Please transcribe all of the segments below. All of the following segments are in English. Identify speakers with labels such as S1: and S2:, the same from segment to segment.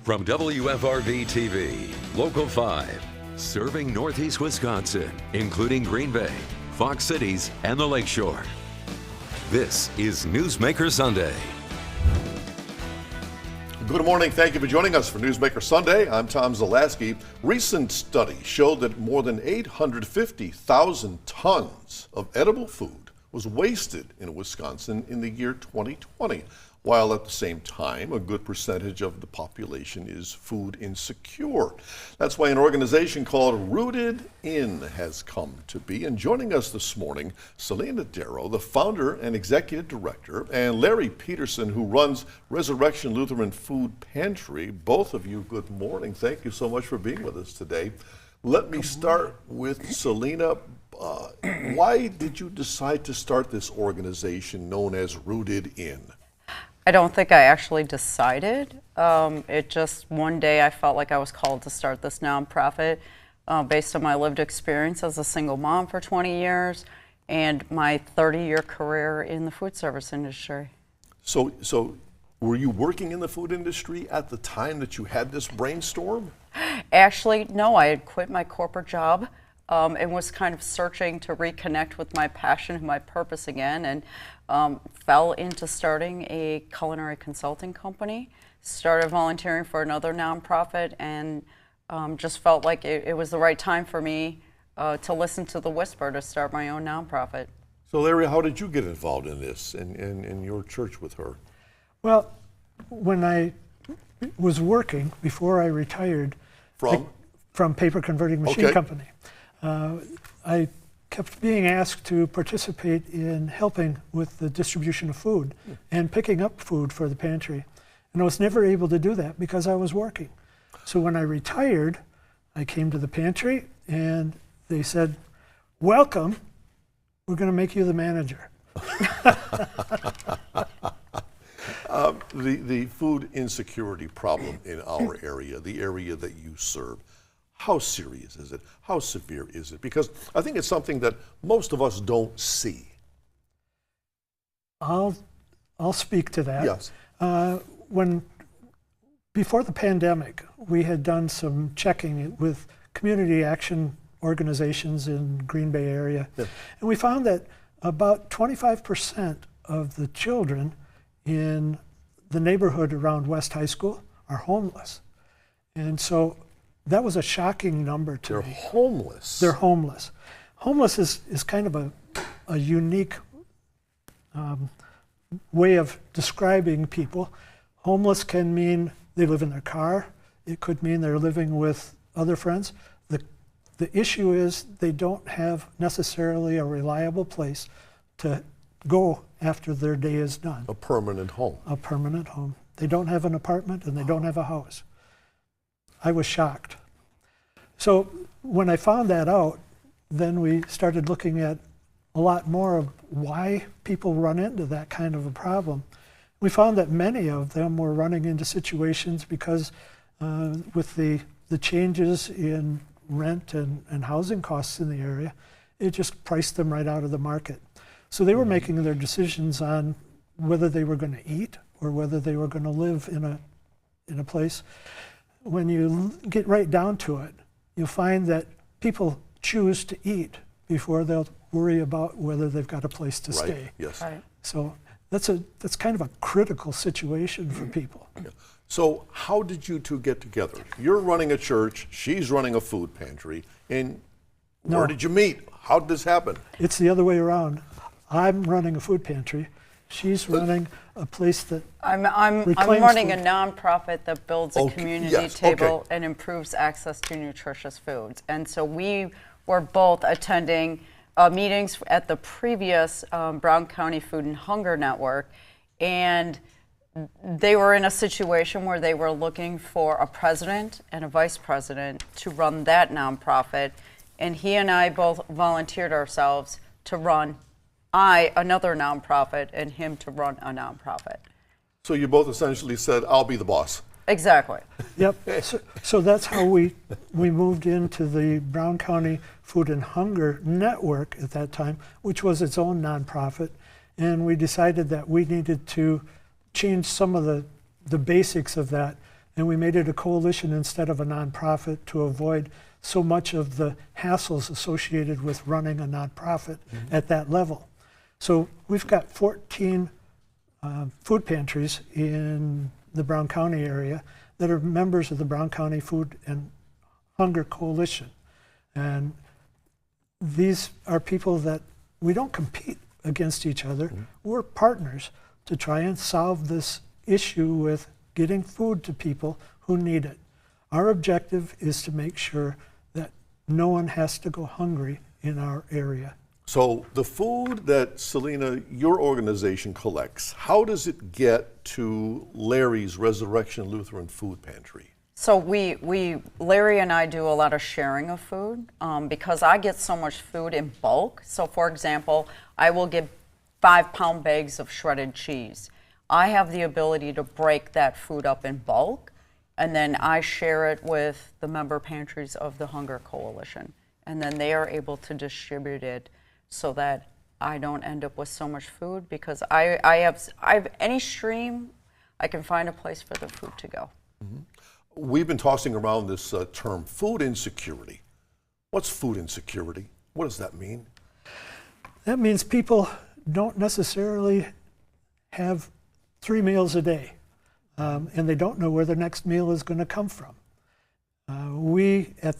S1: From WFRV TV, Local 5, serving Northeast Wisconsin, including Green Bay, Fox Cities, and the Lakeshore. This is Newsmaker Sunday.
S2: Good morning. Thank you for joining us for Newsmaker Sunday. I'm Tom Zalaski. Recent study showed that more than 850,000 tons of edible food was wasted in Wisconsin in the year 2020, while at the same time, a good percentage of the population is food insecure. That's why an organization called Rooted In has come to be. And joining us this morning, Selena Darrow, the founder and executive director, and Larry Peterson, who runs Resurrection Lutheran Food Pantry. Both of you, good morning. Thank you so much for being with us today. Let me start with Selena. Why did you decide to start this organization known as Rooted In?
S3: I don't think I actually decided. It just one day I felt like I was called to start this nonprofit based on my lived experience as a single mom for 20 years and my 30-year career in the food service industry. So
S2: were you working in the food industry at the time that you had this brainstorm?
S3: Actually, no, I had quit my corporate job and was kind of searching to reconnect with my passion and my purpose again, and fell into starting a culinary consulting company, started volunteering for another nonprofit, and just felt like it was the right time for me to listen to the whisper to start my own nonprofit.
S2: So Larry, how did you get involved in this and in your church with her?
S4: Well, when I was working, before I retired from Paper Converting Machine Company, I kept being asked to participate in helping with the distribution of food and picking up food for the pantry. And I was never able to do that because I was working. So when I retired, I came to the pantry and they said, "Welcome, we're going to make you the manager."
S2: The food insecurity problem in our area, the area that you serve, how serious is it? How severe is it? Because I think it's something that most of us don't see.
S4: I'll speak to that.
S2: Yes.
S4: Before the pandemic, we had done some checking with community action organizations in Green Bay area, and we found that about 25% of the children in the neighborhood around West High School are homeless. And so that was a shocking number to me.
S2: They're homeless.
S4: They're homeless. Homeless is kind of a unique way of describing people. Homeless can mean they live in their car. It could mean they're living with other friends. The issue is they don't have necessarily a reliable place to go after their day is done.
S2: A permanent home.
S4: A permanent home. They don't have an apartment and they don't have a house. I was shocked. So when I found that out, then we started looking at a lot more of why people run into that kind of a problem. We found that many of them were running into situations because with the changes in rent and housing costs in the area, it just priced them right out of the market. So they were making their decisions on whether they were going to eat or whether they were going to live in a place. When you get right down to it, you'll find that people choose to eat before they'll worry about whether they've got a place to stay.
S2: Yes.
S3: Right.
S4: So that's kind of a critical situation for people.
S2: Yeah. So how did you two get together? You're running a church, she's running a food pantry, and where did you meet? How did this happen?
S4: It's the other way around. I'm running a food pantry. She's running a place that
S3: I'm running a nonprofit that builds a community table and improves access to nutritious foods. And so we were both attending meetings at the previous Brown County Food and Hunger Network, and they were in a situation where they were looking for a president and a vice president to run that nonprofit, and he and I both volunteered ourselves to run another nonprofit, and him to run a nonprofit.
S2: So you both essentially said, "I'll be the boss."
S3: Exactly.
S4: Yep. So that's how we moved into the Brown County Food and Hunger Network at that time, which was its own nonprofit, and we decided that we needed to change some of the basics of that and we made it a coalition instead of a nonprofit to avoid so much of the hassles associated with running a nonprofit at that level. So we've got 14 food pantries in the Brown County area that are members of the Brown County Food and Hunger Coalition. And these are people that we don't compete against each other. We're partners to try and solve this issue with getting food to people who need it. Our objective is to make sure that no one has to go hungry in our area.
S2: So the food that, Selena, your organization collects, how does it get to Larry's Resurrection Lutheran Food Pantry?
S3: So Larry and I do a lot of sharing of food because I get so much food in bulk. So for example, I will get 5-pound bags of shredded cheese. I have the ability to break that food up in bulk, and then I share it with the member pantries of the Hunger Coalition. And then they are able to distribute it so that I don't end up with so much food, because I have any stream, I can find a place for the food to go.
S2: We've been tossing around this term, food insecurity. What's food insecurity? What does that mean?
S4: That means people don't necessarily have 3 meals a day, and they don't know where their next meal is going to come from. We at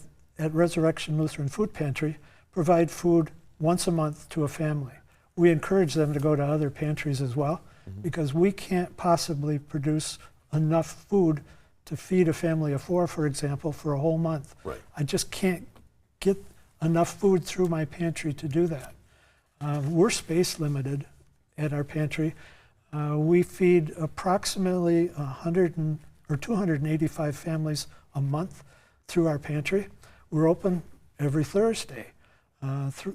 S4: Resurrection Lutheran Food Pantry provide food once a month to a family. We encourage them to go to other pantries as well, because we can't possibly produce enough food to feed a family of 4, for example, for a whole month.
S2: Right.
S4: I just can't get enough food through my pantry to do that. We're space limited at our pantry. We feed approximately 285 families a month through our pantry. We're open every Thursday.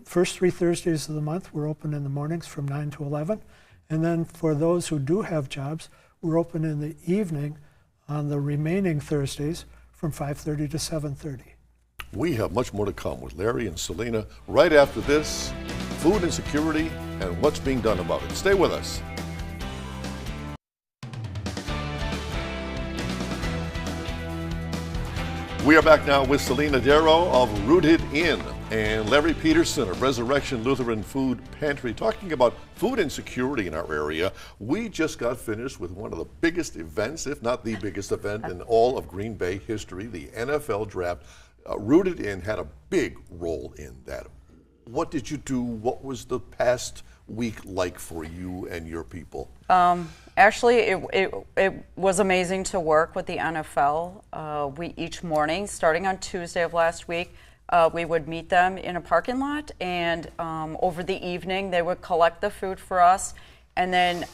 S4: First 3 Thursdays of the month, we're open in the mornings from 9 to 11. And then for those who do have jobs, we're open in the evening on the remaining Thursdays from 5:30 to 7:30.
S2: We have much more to come with Larry and Selena right after this, food insecurity and what's being done about it. Stay with us. We are back now with Selena Darrow of Rooted In and Larry Peterson of Resurrection Lutheran Food Pantry talking about food insecurity in our area. We just got finished with one of the biggest events, if not the biggest event in all of Green Bay history, the NFL Draft. Rooted In had a big role in that. What did you do? What was the past week like for you and your people?
S3: Actually, it was amazing to work with the NFL. We each morning, starting on Tuesday of last week, we would meet them in a parking lot, and over the evening they would collect the food for us, and then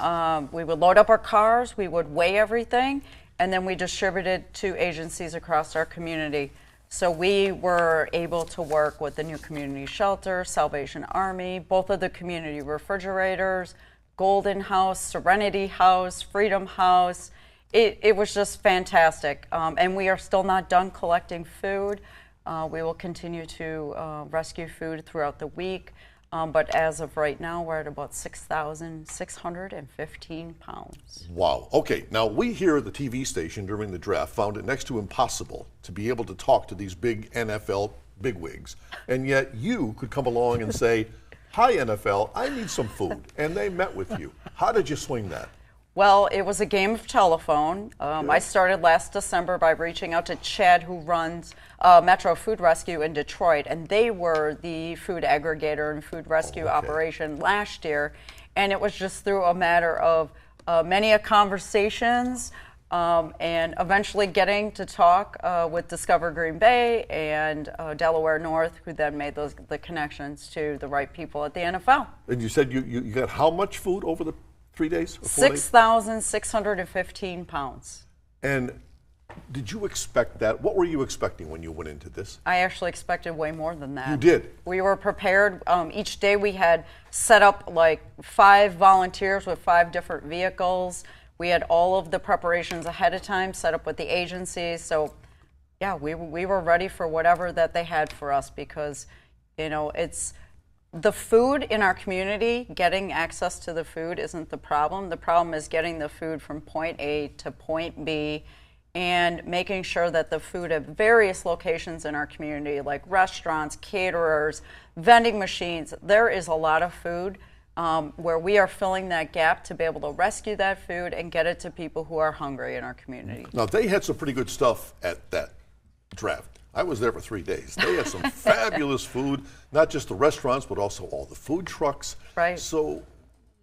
S3: we would load up our cars, we would weigh everything, and then we distributed to agencies across our community. So we were able to work with the New Community Shelter, Salvation Army, both of the community refrigerators, Golden House, Serenity House, Freedom House. It was just fantastic. And we are still not done collecting food. We will continue to rescue food throughout the week. But as of right now, we're at about 6,615 pounds.
S2: Wow. Okay. Now, we here at the TV station during the draft found it next to impossible to be able to talk to these big NFL bigwigs. And yet you could come along and say, "Hi, NFL, I need some food." And they met with you. How did you swing that?
S3: Well, it was a game of telephone. I started last December by reaching out to Chad, who runs Metro Food Rescue in Detroit, and they were the food aggregator and food rescue operation last year. And it was just through a matter of many conversations and eventually getting to talk with Discover Green Bay and Delaware North, who then made the connections to the right people at the NFL.
S2: And you said you got how much food over the 3 days?
S3: 6,615 pounds.
S2: And did you expect that? What were you expecting when you went into this?
S3: I actually expected way more than that.
S2: You did?
S3: We were prepared. Each day we had set up like 5 volunteers with 5 different vehicles. We had all of the preparations ahead of time set up with the agencies. So yeah, we were ready for whatever that they had for us, because, you know, it's the food in our community. Getting access to the food isn't the problem. The problem is getting the food from point A to point B and making sure that the food at various locations in our community, like restaurants, caterers, vending machines, there is a lot of food where we are filling that gap to be able to rescue that food and get it to people who are hungry in our community.
S2: Now, they had some pretty good stuff at that draft. I was there for 3 days. They had some fabulous food, not just the restaurants, but also all the food trucks.
S3: Right.
S2: So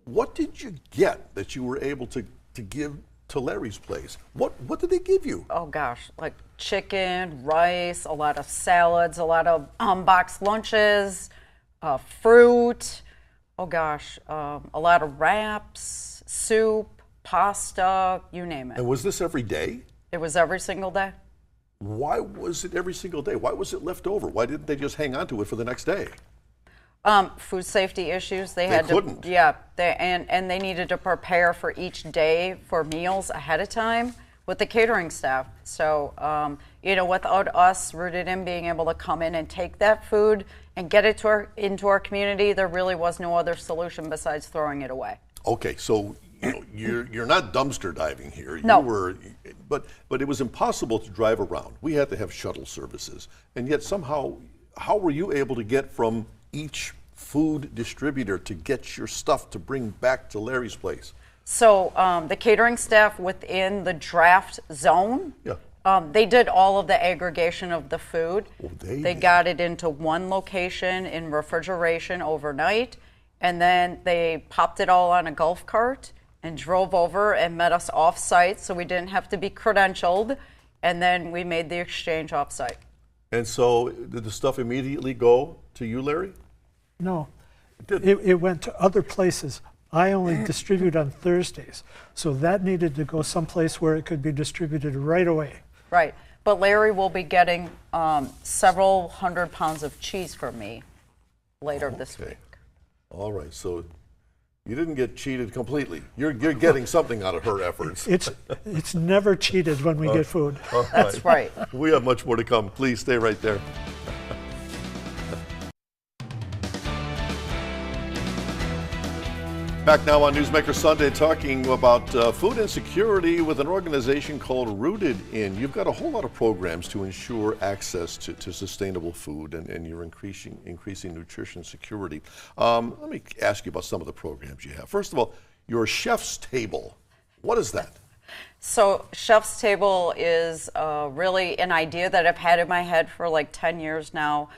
S2: what did you get that you were able to give to Larry's place? What did they give you?
S3: Oh gosh, like chicken, rice, a lot of salads, a lot of boxed lunches, fruit, oh gosh, a lot of wraps, soup, pasta, you name it.
S2: And was this every day?
S3: It was every single day.
S2: Why was it every single day? Why was it left over? Why didn't they just hang on to it for the next day?
S3: Food safety issues. They
S2: had couldn't.
S3: Yeah, and they needed to prepare for each day for meals ahead of time with the catering staff. So, without us rooted in being able to come in and take that food and get it into our community, there really was no other solution besides throwing it away.
S2: Okay, so you're not dumpster diving here.
S3: No.
S2: You were, but it was impossible to drive around. We had to have shuttle services, and yet somehow, how were you able to get from each food distributor to get your stuff to bring back to Larry's place?
S3: So the catering staff within the draft zone, they did all of the aggregation of the food.
S2: Oh,
S3: they got it into one location in refrigeration overnight, and then they popped it all on a golf cart and drove over and met us off-site, so we didn't have to be credentialed, and then we made the exchange off-site.
S2: And so did the stuff immediately go to you, Larry?
S4: No,
S2: It didn't.
S4: it went to other places. I only distribute on Thursdays, so that needed to go someplace where it could be distributed right away.
S3: Right, but Larry will be getting several 100 pounds of cheese from me later this week.
S2: All right, so you didn't get cheated completely. You're getting something out of her efforts.
S4: It's never cheated when we get food.
S3: That's right.
S2: We have much more to come. Please stay right there. Back now on Newsmaker Sunday, talking about food insecurity with an organization called Rooted In. You've got a whole lot of programs to ensure access to sustainable food, and you're increasing nutrition security. Let me ask you about some of the programs you have. First of all, your Chef's Table. What is that?
S3: So Chef's Table is really an idea that I've had in my head for like 10 years now.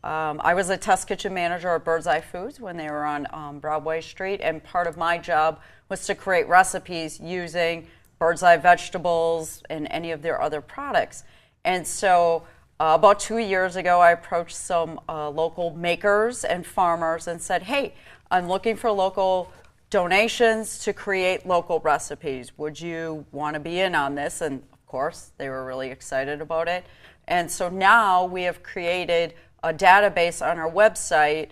S3: I was a test kitchen manager at Bird's Eye Foods when they were on Broadway Street, and part of my job was to create recipes using Bird's Eye vegetables and any of their other products. And so about 2 years ago, I approached some local makers and farmers and said, hey, I'm looking for local donations to create local recipes. Would you want to be in on this? And of course, they were really excited about it. And so now we have created a database on our website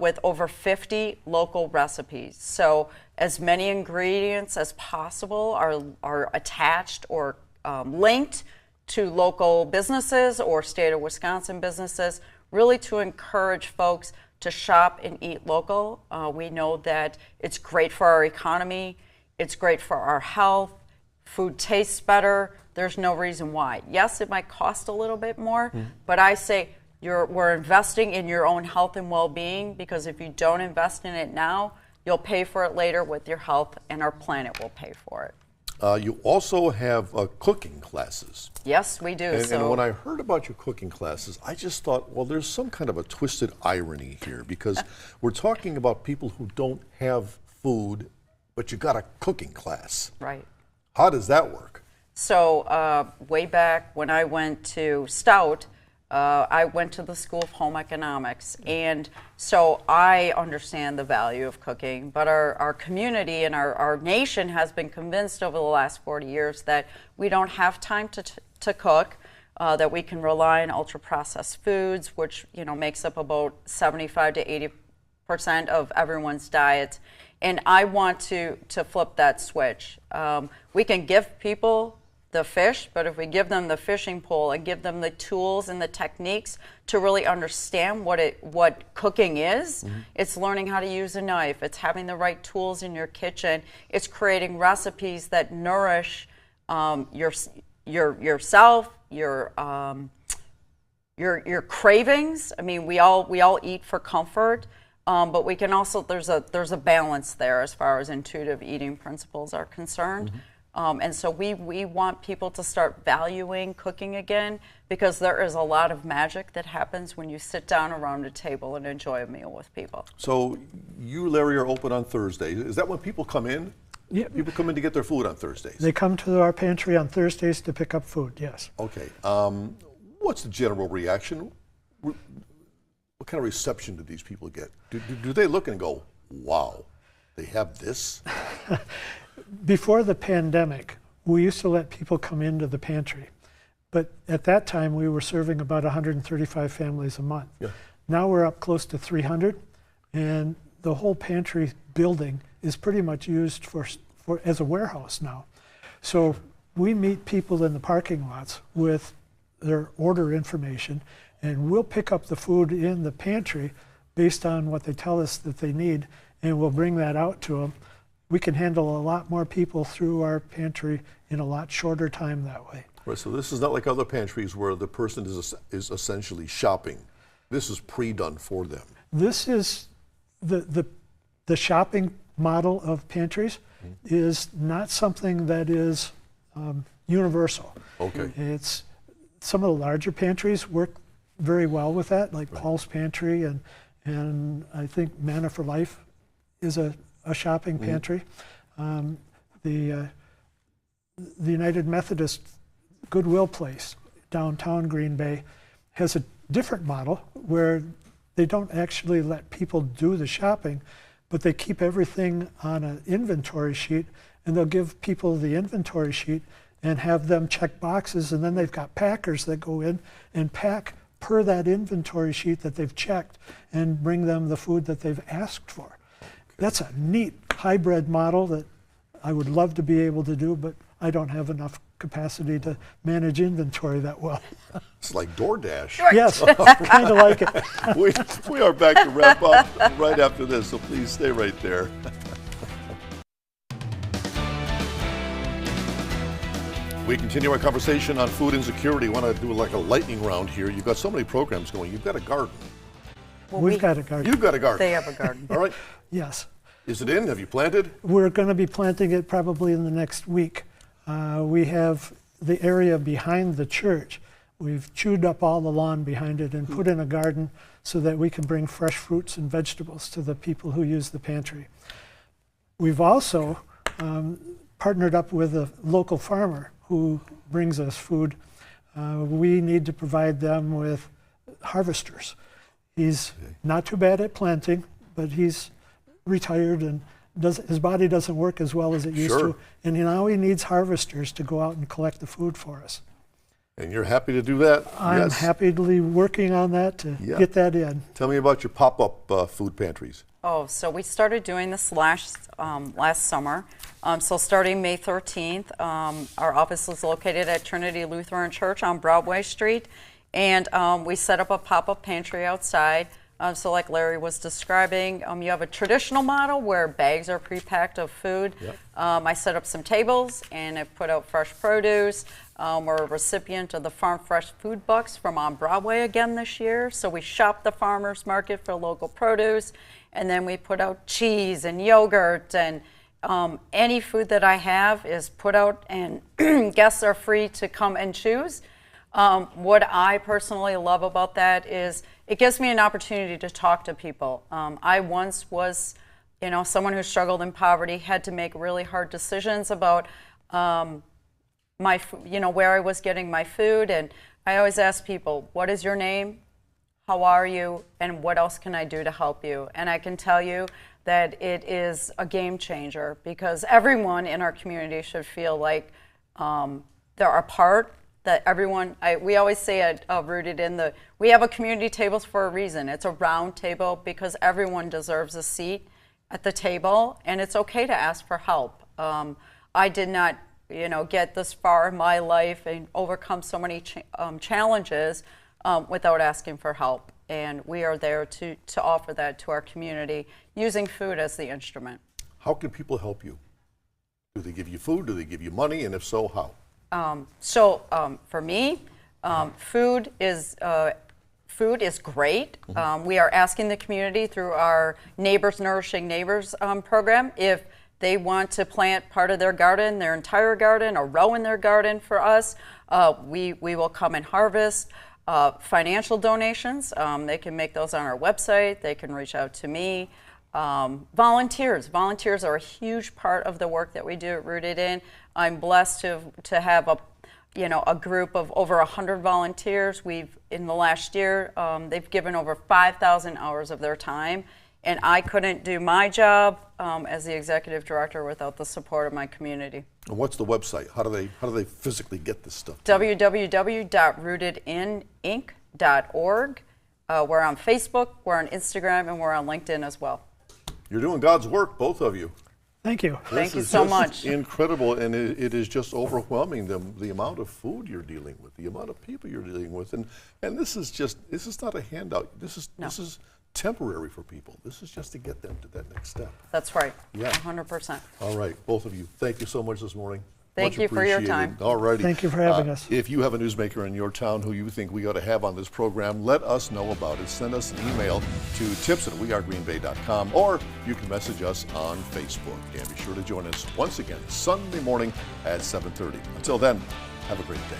S3: with over 50 local recipes. So as many ingredients as possible are attached or linked to local businesses or state of Wisconsin businesses, really to encourage folks to shop and eat local. We know that it's great for our economy, it's great for our health, food tastes better, there's no reason why. Yes, it might cost a little bit more, but I say we're investing in your own health and well-being, because if you don't invest in it now, you'll pay for it later with your health, and our planet will pay for it.
S2: You also have cooking classes.
S3: Yes, we do.
S2: And when I heard about your cooking classes, I just thought, well, there's some kind of a twisted irony here, because we're talking about people who don't have food, but you got a cooking class.
S3: Right.
S2: How does that work?
S3: So way back when I went to Stout, I went to the School of Home Economics, and so I understand the value of cooking, but our community and our nation has been convinced over the last 40 years that we don't have time to cook, that we can rely on ultra-processed foods, which makes up about 75 to 80% of everyone's diet. And I want to flip that switch. We can give people the fish, but if we give them the fishing pole and give them the tools and the techniques to really understand what cooking is, it's learning how to use a knife, it's having the right tools in your kitchen, it's creating recipes that nourish yourself, your cravings. I mean, we all eat for comfort, but we can also there's a balance there as far as intuitive eating principles are concerned. And so we want people to start valuing cooking again, because there is a lot of magic that happens when you sit down around a table and enjoy a meal with people.
S2: So you, Larry, are open on Thursdays. Is that when people come in?
S4: Yeah.
S2: People come in to get their food on Thursdays?
S4: They come to our pantry on Thursdays to pick up food, yes.
S2: Okay. What's the general reaction? What kind of reception do these people get? Do they look and go, wow, they have this?
S4: Before the pandemic, we used to let people come into the pantry. But at that time, we were serving about 135 families a month.
S2: Yeah.
S4: Now we're up close to 300, and the whole pantry building is pretty much used for as a warehouse now. So we meet people in the parking lots with their order information, and we'll pick up the food in the pantry based on what they tell us that they need, and we'll bring that out to them. We can handle a lot more people through our pantry in a lot shorter time that way.
S2: Right, so this is not like other pantries where the person is essentially shopping. This is pre-done for them.
S4: This is the shopping model of pantries is not something that is universal.
S2: Okay.
S4: It's some of the larger pantries work very well with that, like Paul's Pantry, and I think Manna for Life is a shopping pantry. The United Methodist Goodwill Place, downtown Green Bay, has a different model where they don't actually let people do the shopping, but they keep everything on an inventory sheet, and they'll give people the inventory sheet and have them check boxes, and then they've got packers that go in and pack per that inventory sheet that they've checked and bring them the food that they've asked for. That's a neat hybrid model that I would love to be able to do, but I don't have enough capacity to manage inventory that well.
S2: It's like DoorDash.
S4: Yes, kind of like it.
S2: We are back to wrap up right after this, so please stay right there. We continue our conversation on food insecurity. Want to do like a lightning round here. You've got so many programs going. You've got a garden.
S3: Well,
S4: We've got a garden.
S2: You've got a garden.
S3: They have a garden.
S2: All right.
S4: Yes.
S2: Is it in? Have you planted?
S4: We're going to be planting it probably in the next week. We have the area behind the church. We've chewed up all the lawn behind it and put in a garden so that we can bring fresh fruits and vegetables to the people who use the pantry. We've also partnered up with a local farmer who brings us food. We need to provide them with harvesters. He's not too bad at planting, but he's retired and his body doesn't work as well as it used to. And now he needs harvesters to go out and collect the food for us.
S2: And you're happy to do that?
S4: I'm happily working on that to get that in.
S2: Tell me about your pop-up food pantries.
S3: Oh, so we started doing this last summer. So starting May 13th, our office is located at Trinity Lutheran Church on Broadway Street. And we set up a pop-up pantry outside. So like Larry was describing, you have a traditional model where bags are pre-packed of food. Yep. I set up some tables and I put out fresh produce. We're a recipient of the Farm Fresh Food Bucks from on Broadway again this year. So we shop the farmers market for local produce, and then we put out cheese and yogurt, and any food that I have is put out, and guests are free to come and choose. What I personally love about that is it gives me an opportunity to talk to people. I once was, someone who struggled in poverty, had to make really hard decisions about where I was getting my food, and I always ask people, what is your name? How are you? And what else can I do to help you? And I can tell you that it is a game changer, because everyone in our community should feel like they're a part. That everyone, we always say it rooted in we have a community tables for a reason. It's a round table because everyone deserves a seat at the table, and it's okay to ask for help. I did not, get this far in my life and overcome so many challenges without asking for help. And we are there to offer that to our community, using food as the instrument.
S2: How can people help you? Do they give you food? Do they give you money? And if so, how?
S3: For me, food is great. We are asking the community through our Neighbors Nourishing Neighbors program if they want to plant part of their garden, their entire garden, a row in their garden for us. We will come and harvest. Financial donations, they can make those on our website. They can reach out to me. Volunteers are a huge part of the work that we do at Rooted In. I'm blessed to have a group of over 100 volunteers. In the last year, they've given over 5,000 hours of their time, and I couldn't do my job as the executive director without the support of my community.
S2: And what's the website? How do they physically get this stuff?
S3: www.rootedininc.org. We're on Facebook, we're on Instagram, and we're on LinkedIn as well.
S2: You're doing God's work, both of you.
S4: Thank you.
S3: Thank you so much.
S2: Incredible, and it is just overwhelming the amount of food you're dealing with, the amount of people you're dealing with, and this is not a handout. This is temporary for people. This is just to get them to that next step.
S3: That's right.
S2: Yeah.
S3: 100%.
S2: All right, both of you, thank you so much this morning.
S3: Thank you for your time.
S2: All righty.
S4: Thank you for having us.
S2: If you have a newsmaker in your town who you think we ought to have on this program, let us know about it. Send us an email to tips@wearegreenbay.com, or you can message us on Facebook. And be sure to join us once again Sunday morning at 7:30. Until then, have a great day.